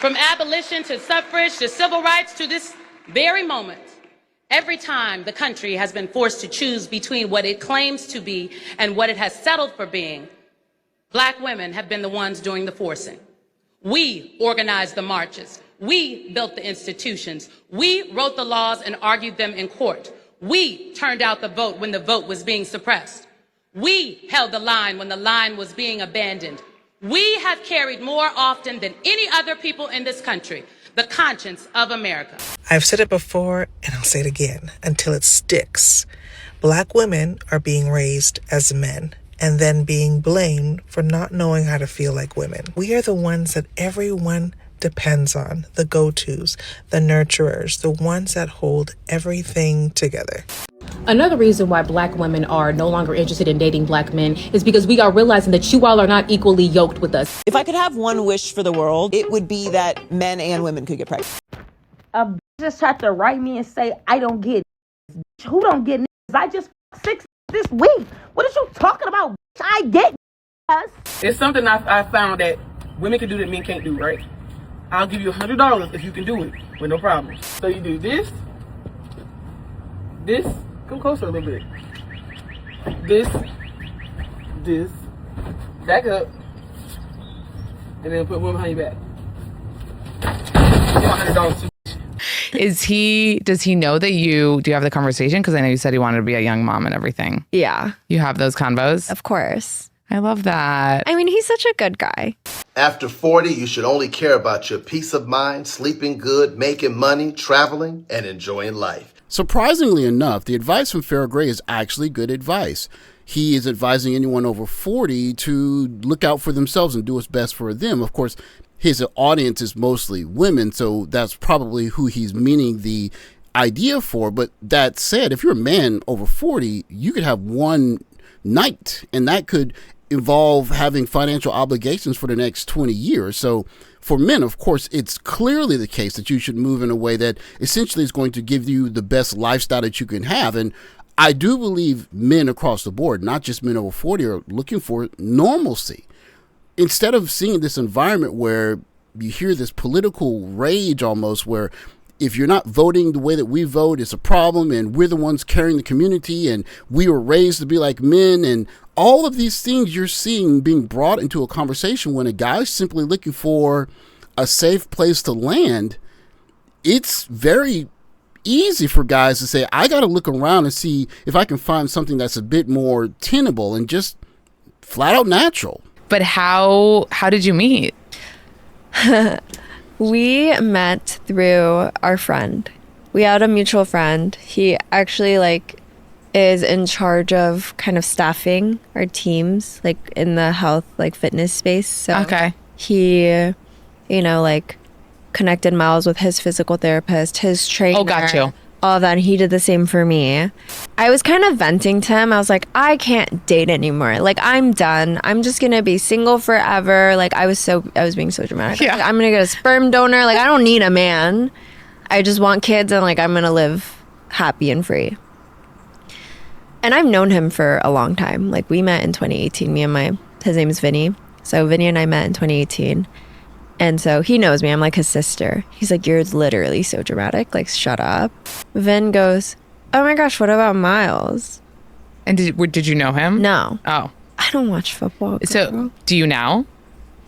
From abolition to suffrage to civil rights to this very moment, every time the country has been forced to choose between what it claims to be and what it has settled for being, Black women have been the ones doing the forcing. We organized the marches. We built the institutions. We wrote the laws and argued them in court. We turned out the vote when the vote was being suppressed. We held the line when the line was being abandoned. We have carried more often than any other people in this country the conscience of America. I've said it before, and I'll say it again until it sticks. Black women are being raised as men and then being blamed for not knowing how to feel like women. We are the ones that everyone depends on, the go-tos, the nurturers, the ones that hold everything together. Another reason why Black women are no longer interested in dating Black men is because we are realizing that you all are not equally yoked with us. If I could have one wish for the world, it would be that men and women could get pregnant. A just tried to write me and say, I don't get it. Who don't get it? I just 6 this week. What are you talking about? I get us. It's something I found that women can do that men can't do, right? I'll give you $100 if you can do it with no problem. So you do this, come closer a little bit. This, back up, and then put one behind your back. $100 too. Does he know that do you have the conversation? Because I know you said he wanted to be a young mom and everything. Yeah. You have those convos? Of course. I love that. I mean, he's such a good guy. After 40, you should only care about your peace of mind, sleeping good, making money, traveling, and enjoying life. Surprisingly enough, the advice from Farrah Gray is actually good advice. He is advising anyone over 40 to look out for themselves and do what's best for them. Of course, his audience is mostly women, so that's probably who he's meaning the idea for. But that said, if you're a man over 40, you could have one night, and that could involve having financial obligations for the next 20 years. So for men, of course, it's clearly the case that you should move in a way that essentially is going to give you the best lifestyle that you can have. And I do believe men across the board, not just men over 40, are looking for normalcy. Instead of seeing this environment where you hear this political rage almost, where if you're not voting the way that we vote, it's a problem, and we're the ones carrying the community, and we were raised to be like men, and all of these things you're seeing being brought into a conversation when a guy's simply looking for a safe place to land. It's very easy for guys to say, I got to look around and see if I can find something that's a bit more tenable and just flat out natural. But how did you meet? We met through our friend. We had a mutual friend. He actually is in charge of kind of staffing our teams, in the health, fitness space. So okay. He, connected Miles with his physical therapist, his trainer. Oh, got you. All that. And he did the same for me. I was kind of venting to him. I was like, I can't date anymore. I'm done. I'm just going to be single forever. I was being so dramatic. Yeah. I'm going to get a sperm donor. I don't need a man. I just want kids, and I'm going to live happy and free. And I've known him for a long time. We met in 2018. His name is Vinny. So Vinny and I met in 2018. And so he knows me. I'm his sister. He's like, you're literally so dramatic. Shut up. Vin goes, oh my gosh, what about Miles? And did you know him? No. Oh. I don't watch football, girl. So do you now?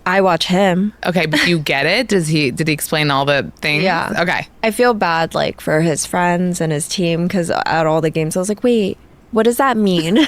I watch him. Okay, but you get it? Did he explain all the things? Yeah. Okay. I feel bad for his friends and his team, because at all the games I was like, wait, what does that mean?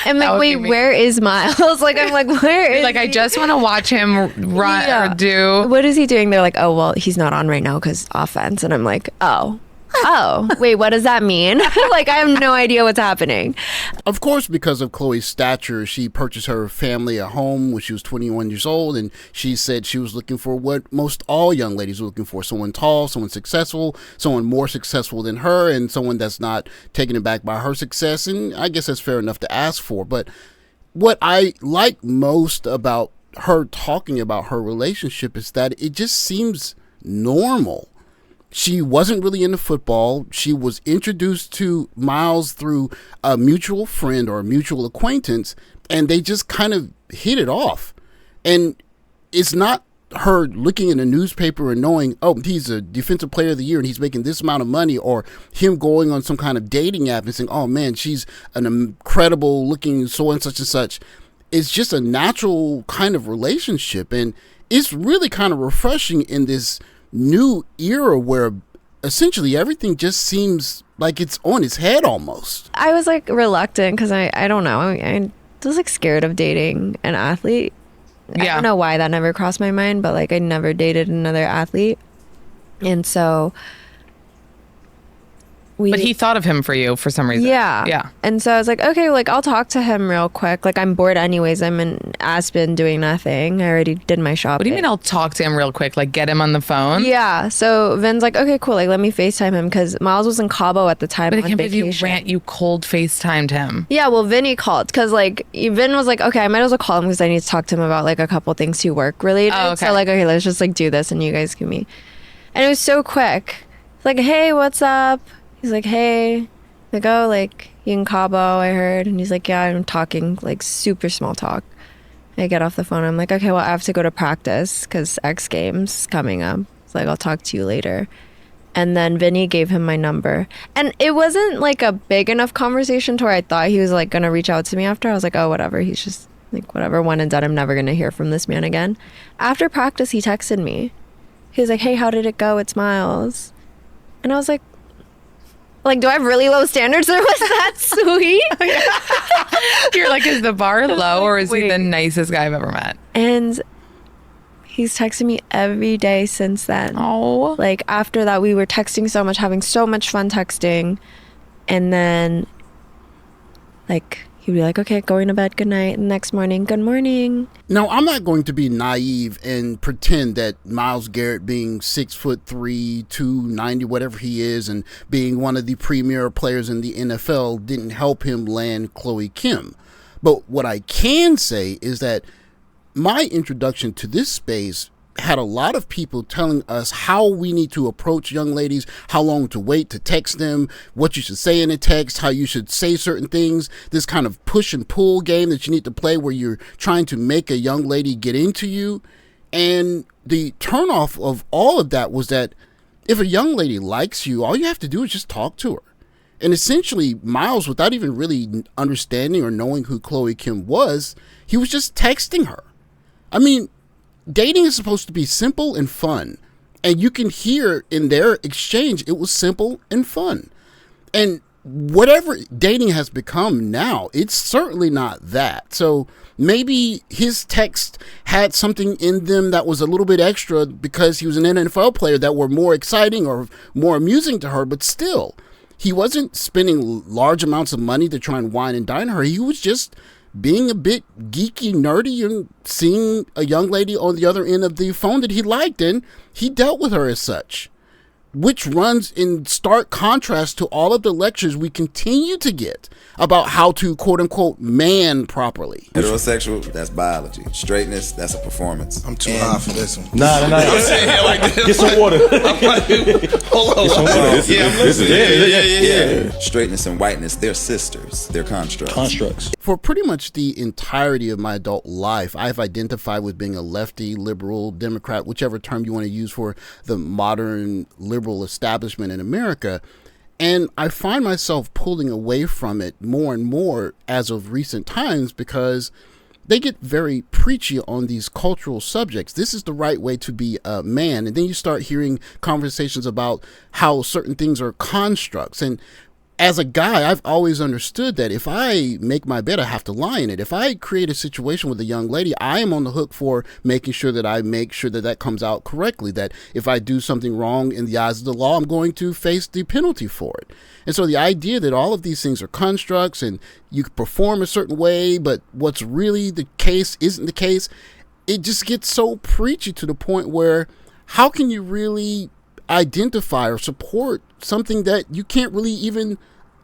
I'm like, wait, where is Miles? I'm like, where is he? I just want to watch him run or do. What is he doing? They're like, oh, well, he's not on right now because offense. And I'm like, oh, wait, what does that mean? I have no idea what's happening. Of course, because of Chloe's stature, she purchased her family a home when she was 21 years old, and she said she was looking for what most all young ladies are looking for: someone tall, someone successful, someone more successful than her, and someone that's not taken aback by her success. And I guess that's fair enough to ask for. But what I like most about her talking about her relationship is that it just seems normal. She wasn't really into football. She was introduced to Miles through a mutual friend or a mutual acquaintance, and they just kind of hit it off. And it's not her looking in a newspaper and knowing, oh, he's a defensive player of the year and he's making this amount of money, or him going on some kind of dating app and saying, oh man, she's an incredible looking so and such. It's just a natural kind of relationship. And it's really kind of refreshing in this new era where essentially everything just seems like it's on its head almost. I was like reluctant because I don't know. I was like scared of dating an athlete. I don't know why that never crossed my mind, but like I never dated another athlete. And so But he thought of him for you for some reason. Yeah. And so I was like, okay, like I'll talk to him real quick. Like I'm bored anyways. I'm in Aspen doing nothing. I already did my shopping. What do you mean I'll talk to him real quick? Like get him on the phone? Yeah. So Vin's like, okay, cool. Like let me FaceTime him because Miles was in Cabo at the time. But I on can't believe vacation. you cold FaceTimed him. Yeah, well, Vinny called because like Vin was like, okay, I might as well call him because I need to talk to him about like a couple things to work related. Oh, okay. So like, okay, let's just like do this and you guys can meet. And it was so quick. It's like, hey, what's up? He's like, hey. Like, oh, like you in Cabo, I heard. And he's like, yeah, I'm talking like super small talk. I get off the phone. I'm like, okay, well, I have to go to practice because X Games coming up. It's like, I'll talk to you later. And then Vinny gave him my number. And it wasn't like a big enough conversation to where I thought he was like going to reach out to me after. I was like, oh, whatever. He's just like, whatever, one and done. I'm never going to hear from this man again. After practice, he texted me. He was like, hey, how did it go? It's Miles. And I was like, do I have really low standards or was that sweet? You're like, is the bar low or is he the nicest guy I've ever met? And he's texted me every day since then. Oh. Like after that, we were texting so much, having so much fun texting. And then like he'd be like, okay, going to bed, good night. And next morning, good morning. Now, I'm not going to be naive and pretend that Myles Garrett being 6'3", 290, whatever he is, and being one of the premier players in the NFL didn't help him land Chloe Kim. But what I can say is that my introduction to this space had a lot of people telling us how we need to approach young ladies, how long to wait to text them, what you should say in a text, how you should say certain things, this kind of push and pull game that you need to play where you're trying to make a young lady get into you. And the turnoff of all of that was that if a young lady likes you, all you have to do is just talk to her. And essentially, Miles, without even really understanding or knowing who Chloe Kim was, he was just texting her. I mean, dating is supposed to be simple and fun. And you can hear in their exchange, it was simple and fun. And whatever dating has become now, it's certainly not that. So maybe his text had something in them that was a little bit extra because he was an NFL player that were more exciting or more amusing to her. But still, he wasn't spending large amounts of money to try and wine and dine her. He was just being a bit geeky, nerdy, and seeing a young lady on the other end of the phone that he liked, and he dealt with her as such, which runs in stark contrast to all of the lectures we continue to get about how to, quote-unquote, man properly. Heterosexual, that's biology. Straightness, that's a performance. I'm too high for this one. Nah. I'm saying it like this. Get some water. Hold on. Yeah. Straightness and whiteness, they're sisters. They're constructs. For pretty much the entirety of my adult life, I've identified with being a lefty, liberal, Democrat, whichever term you want to use for the modern liberal establishment in America. And I find myself pulling away from it more and more as of recent times because they get very preachy on these cultural subjects. This is the right way to be a man. And then you start hearing conversations about how certain things are constructs. And as a guy, I've always understood that if I make my bed, I have to lie in it. If I create a situation with a young lady, I am on the hook for making sure that I make sure that that comes out correctly, that if I do something wrong in the eyes of the law, I'm going to face the penalty for it. And so the idea that all of these things are constructs and you perform a certain way, but what's really the case isn't the case, it just gets so preachy to the point where how can you really identify or support something that you can't really even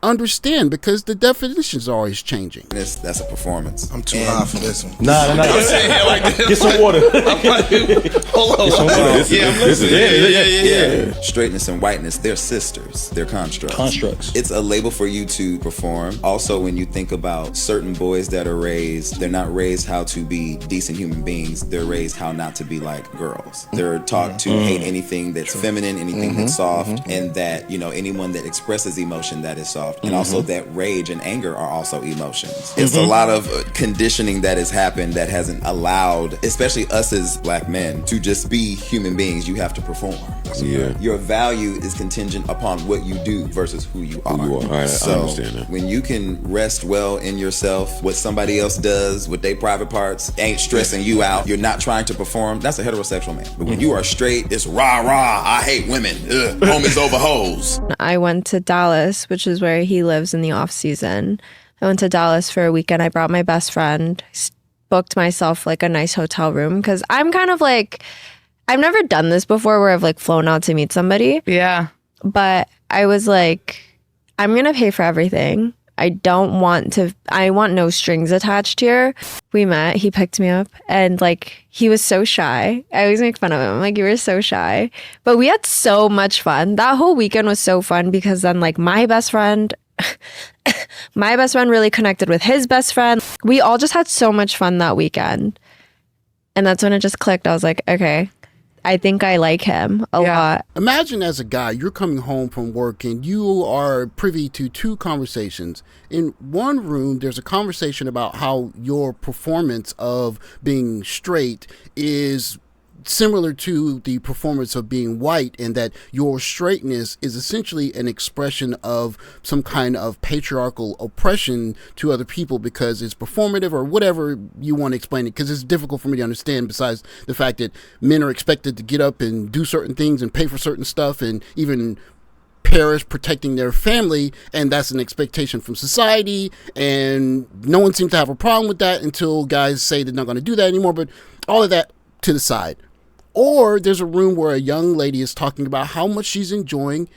understand because the definitions are always changing. That's a performance. I'm too high for this one. Nah. I'm saying it like this. Get some water. Hold on. Get some water. This is yeah. Straightness and whiteness, they're sisters. They're constructs. It's a label for you to perform. Also, when you think about certain boys that are raised, they're not raised how to be decent human beings. They're raised how not to be like girls. They're taught to hate anything that's feminine, anything that's soft, and that, you know, anyone that expresses emotion that is soft. And also that rage and anger are also emotions. It's a lot of conditioning that has happened that hasn't allowed, especially us as black men, to just be human beings. You have to perform. Yeah. Your value is contingent upon what you do versus who you are. I So understand that. when you can rest well in yourself, what somebody else does with their private parts ain't stressing you out. You're not trying to perform. That's a heterosexual man. But when you are straight, it's rah rah. I hate women. Homies over hoes. I went to Dallas, which is where he lives in the off season. I went to Dallas for a weekend. I brought my best friend, booked myself like a nice hotel room because I'm kind of like, I've never done this before where I've like flown out to meet somebody. Yeah. But I was like, I'm going to pay for everything. I want no strings attached here. We met, he picked me up and like, he was so shy. I always make fun of him. I'm like, you were so shy. But we had so much fun. That whole weekend was so fun because then like my best friend really connected with his best friend. We all just had so much fun that weekend. And that's when it just clicked. I was like, okay, I think I like him a lot. Imagine as a guy, you're coming home from work and you are privy to two conversations. In one room, there's a conversation about how your performance of being straight is similar to the performance of being white, and that your straightness is essentially an expression of some kind of patriarchal oppression to other people because it's performative or whatever you want to explain it, because it's difficult for me to understand besides the fact that men are expected to get up and do certain things and pay for certain stuff and even perish protecting their family, and that's an expectation from society, and no one seems to have a problem with that until guys say they're not going to do that anymore. But all of that to the side. Or there's a room where a young lady is talking about how much she's enjoying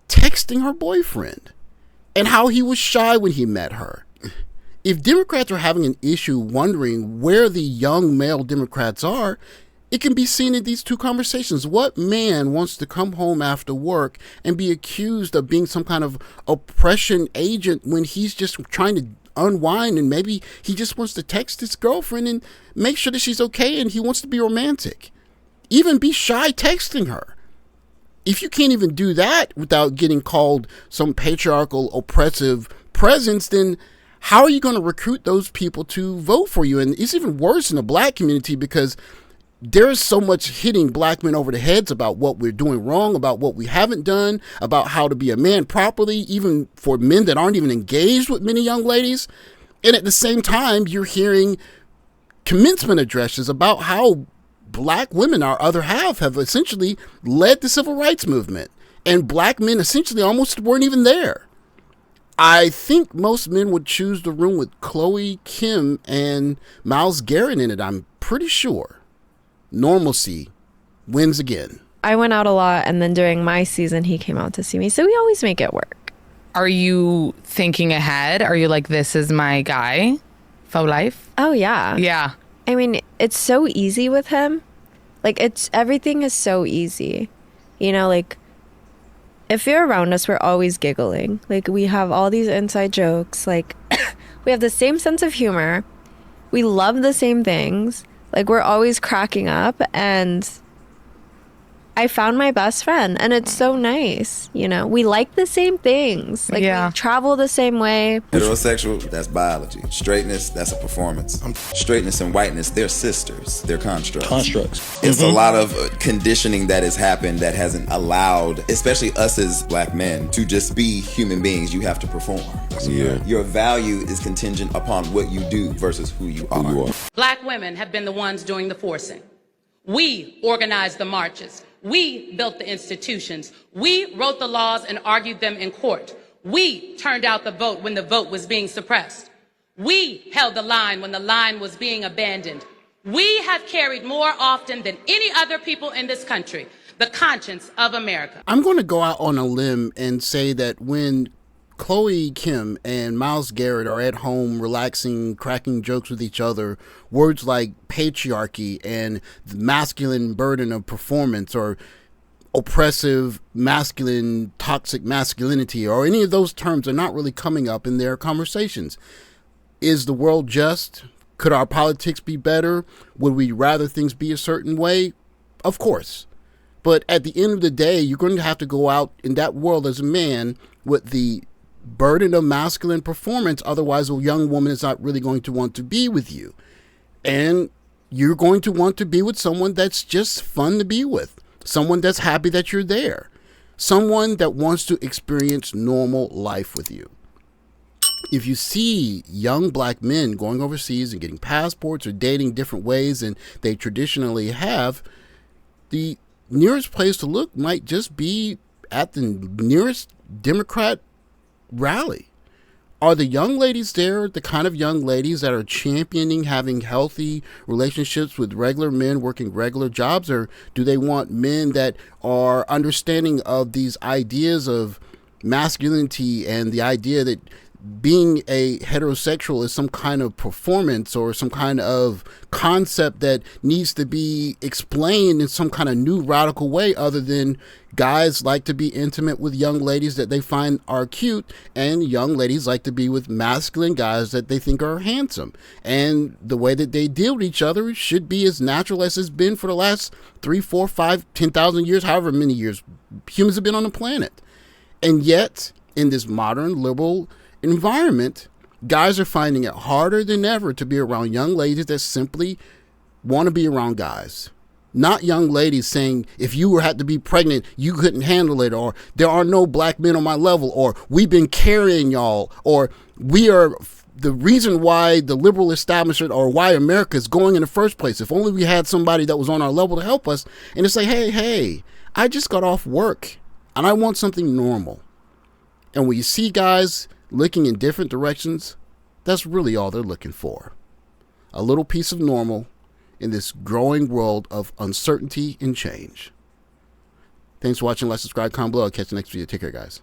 texting her boyfriend and how he was shy when he met her. If Democrats are having an issue wondering where the young male Democrats are, it can be seen in these two conversations. What man wants to come home after work and be accused of being some kind of oppression agent when he's just trying to unwind, and maybe he just wants to text his girlfriend and make sure that she's okay, and he wants to be romantic? Even be shy texting her. If you can't even do that without getting called some patriarchal, oppressive presence, then how are you going to recruit those people to vote for you? And it's even worse in the black community because there's so much hitting black men over the heads about what we're doing wrong, about what we haven't done, about how to be a man properly, even for men that aren't even engaged with many young ladies. And at the same time, you're hearing commencement addresses about how black women, our other half, have essentially led the civil rights movement, and black men essentially almost weren't even there. I think most men would choose the room with Chloe, Kim, and Miles Garrett in it. I'm pretty sure. Normalcy wins again. I went out a lot, and then during my season, he came out to see me. So we always make it work. Are you thinking ahead? Are you like, this is my guy for life? Oh, yeah. Yeah. I mean, it's so easy with him. Like, everything is so easy. You know, like, if you're around us, we're always giggling. Like, we have all these inside jokes. Like, we have the same sense of humor. We love the same things. Like, we're always cracking up. And I found my best friend, and it's so nice. You know, we like the same things. Like, we travel the same way. Heterosexual, that's biology. Straightness, that's a performance. Straightness and whiteness, they're sisters. They're constructs. It's a lot of conditioning that has happened that hasn't allowed, especially us as black men, to just be human beings. You have to perform. Yeah. Your value is contingent upon what you do versus who you are. Black women have been the ones doing the forcing. We organized the marches. We built the institutions. We wrote the laws and argued them in court. We turned out the vote when the vote was being suppressed. We held the line when the line was being abandoned. We have carried more often than any other people in this country the conscience of America. I'm going to go out on a limb and say that when Chloe Kim and Miles Garrett are at home relaxing, cracking jokes with each other, words like patriarchy and the masculine burden of performance, or oppressive masculine, toxic masculinity, or any of those terms are not really coming up in their conversations. Is the world just? Could our politics be better? Would we rather things be a certain way? Of course. But at the end of the day, you're going to have to go out in that world as a man with the burden of masculine performance. Otherwise, a young woman is not really going to want to be with you. And you're going to want to be with someone that's just fun to be with. Someone that's happy that you're there. Someone that wants to experience normal life with you. If you see young black men going overseas and getting passports or dating different ways than they traditionally have, the nearest place to look might just be at the nearest Democrat rally. Are the young ladies there the kind of young ladies that are championing having healthy relationships with regular men working regular jobs, or do they want men that are understanding of these ideas of masculinity and the idea that being a heterosexual is some kind of performance or some kind of concept that needs to be explained in some kind of new radical way, other than guys like to be intimate with young ladies that they find are cute, and young ladies like to be with masculine guys that they think are handsome. And the way that they deal with each other should be as natural as it's been for the last 3, 4, 5, 10,000 years, however many years humans have been on the planet. And yet, in this modern liberal environment, guys are finding it harder than ever to be around young ladies that simply want to be around guys. Not young ladies saying, if you had to be pregnant, you couldn't handle it, or there are no black men on my level, or we've been carrying y'all, or we are the reason why the liberal establishment or why America is going in the first place. If only we had somebody that was on our level to help us. And it's like, hey, I just got off work and I want something normal. And when you see guys looking in different directions, that's really all they're looking for. A little piece of normal in this growing world of uncertainty and change. Thanks for watching. Like, subscribe, comment below. I'll catch you next video. Take care, guys.